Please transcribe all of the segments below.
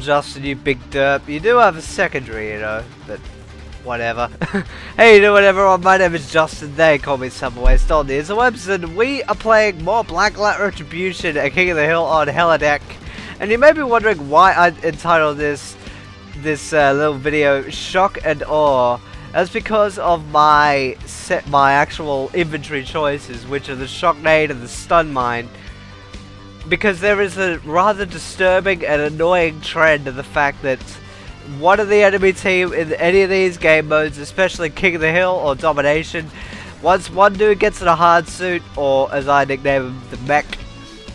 Justin, you big derp. You do have a secondary, you know, but whatever. Hey, you know what, everyone? My name is Justin. They call me Subway on the interwebs, and we are playing more Blacklight Retribution at King of the Hill on Helodeck. And you may be wondering why I entitled this little video "Shock and Awe." That's because of my actual inventory choices, which are the shock nade and the stun mine. Because there is a rather disturbing and annoying trend of the fact that one of the enemy team in any of these game modes, especially King of the Hill or Domination, once one dude gets in a hard suit, or as I nickname him, the mech,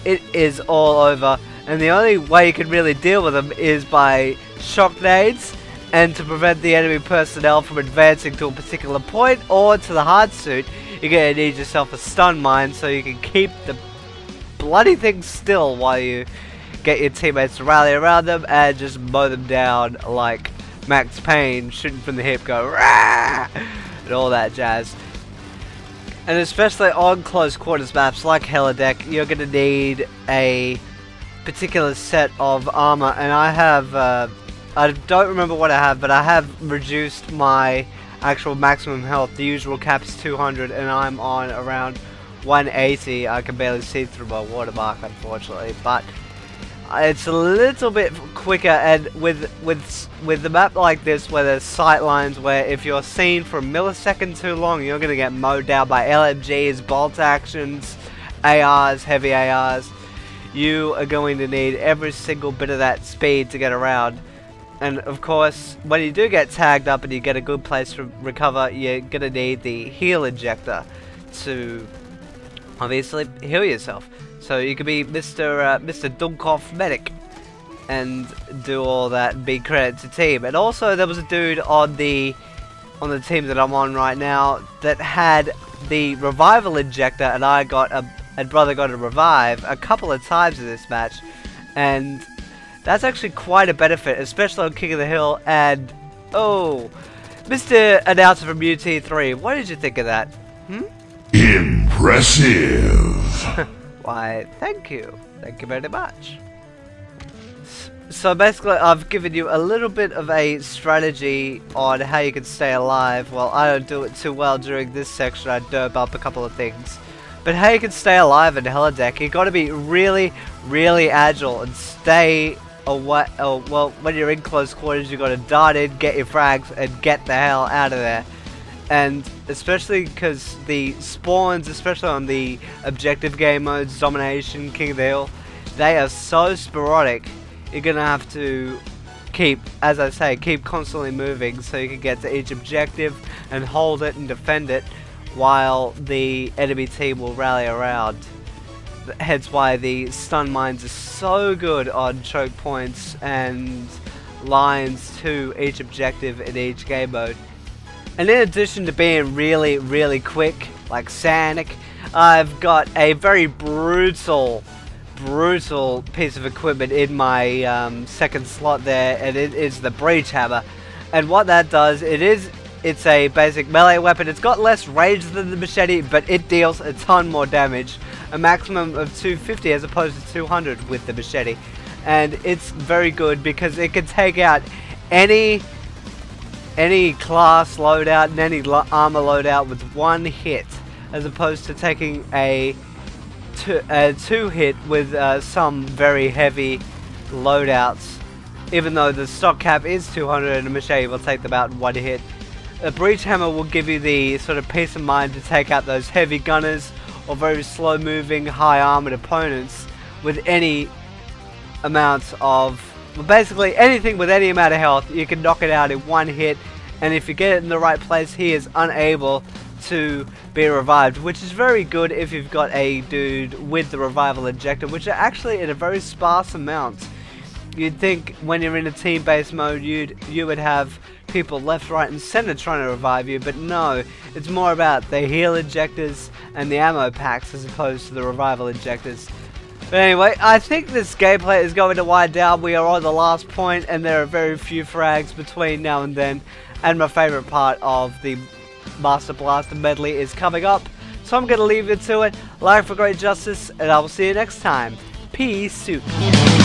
it is all over. And the only way you can really deal with them is by shock nades, and to prevent the enemy personnel from advancing to a particular point or to the hard suit, you're going to need yourself a stun mine so you can keep the bloody thing still while you get your teammates to rally around them and just mow them down like Max Payne, shooting from the hip, go rah, and all that jazz. And especially on close quarters maps like Helodeck, you're going to need a particular set of armor, and I have I don't remember what I have, but I have reduced my actual maximum health. The usual cap is 200 and I'm on around 180. I can barely see through my watermark, unfortunately, but it's a little bit quicker. And with the map like this, where there's sight lines, where if you're seen for a millisecond too long, you're gonna get mowed down by LMGs, bolt actions, ARs, heavy ARs. You are going to need every single bit of that speed to get around. And of course, when you do get tagged up and you get a good place to recover, you're gonna need the heal injector to obviously heal yourself. So you could be Mr. Dunkoff Medic and do all that and be credit to team. And also there was a dude on the team that I'm on right now that had the revival injector, and brother got a revive a couple of times in this match, and that's actually quite a benefit, especially on King of the Hill. And oh, Mr. Announcer from UT3, what did you think of that? Impressive. Why, thank you very much. So basically, I've given you a little bit of a strategy on how you can stay alive. Well, I don't do it too well during this section. I derp up a couple of things. But how you can stay alive in Helodeck, you got to be really, really agile and stay away. Oh, well, when you're in close quarters, you got to dart in, get your frags, and get the hell out of there. And especially because the spawns, especially on the objective game modes, Domination, King of the Hill, they are so sporadic. You're gonna have to keep, as I say, keep constantly moving so you can get to each objective and hold it and defend it, while the enemy team will rally around. Hence why the stun mines are so good on choke points and lines to each objective in each game mode. And in addition to being really, really quick, like Sanic, I've got a very brutal piece of equipment in my second slot there, and it is the breach hammer. And what that does, it's a basic melee weapon. It's got less range than the machete, but it deals a ton more damage. A maximum of 250 as opposed to 200 with the machete. And it's very good because it can take out any class loadout and any armor loadout with one hit, as opposed to taking a two hit with some very heavy loadouts. Even though the stock cap is 200 and a machete will take them out in one hit. A breach hammer will give you the sort of peace of mind to take out those heavy gunners or very slow moving, high armored opponents with any amount of, well, basically anything with any amount of health. You can knock it out in one hit, and if you get it in the right place, he is unable to be revived, which is very good if you've got a dude with the revival injector, which are actually in a very sparse amount. You'd think when you're in a team-based mode, you would have people left, right, and center trying to revive you, but no, it's more about the heal injectors and the ammo packs as opposed to the revival injectors. But anyway, I think this gameplay is going to wind down. We are on the last point, and there are very few frags between now and then, and my favorite part of the Master Blaster medley is coming up, so I'm going to leave you to it. Life for great justice, and I will see you next time. Peace out.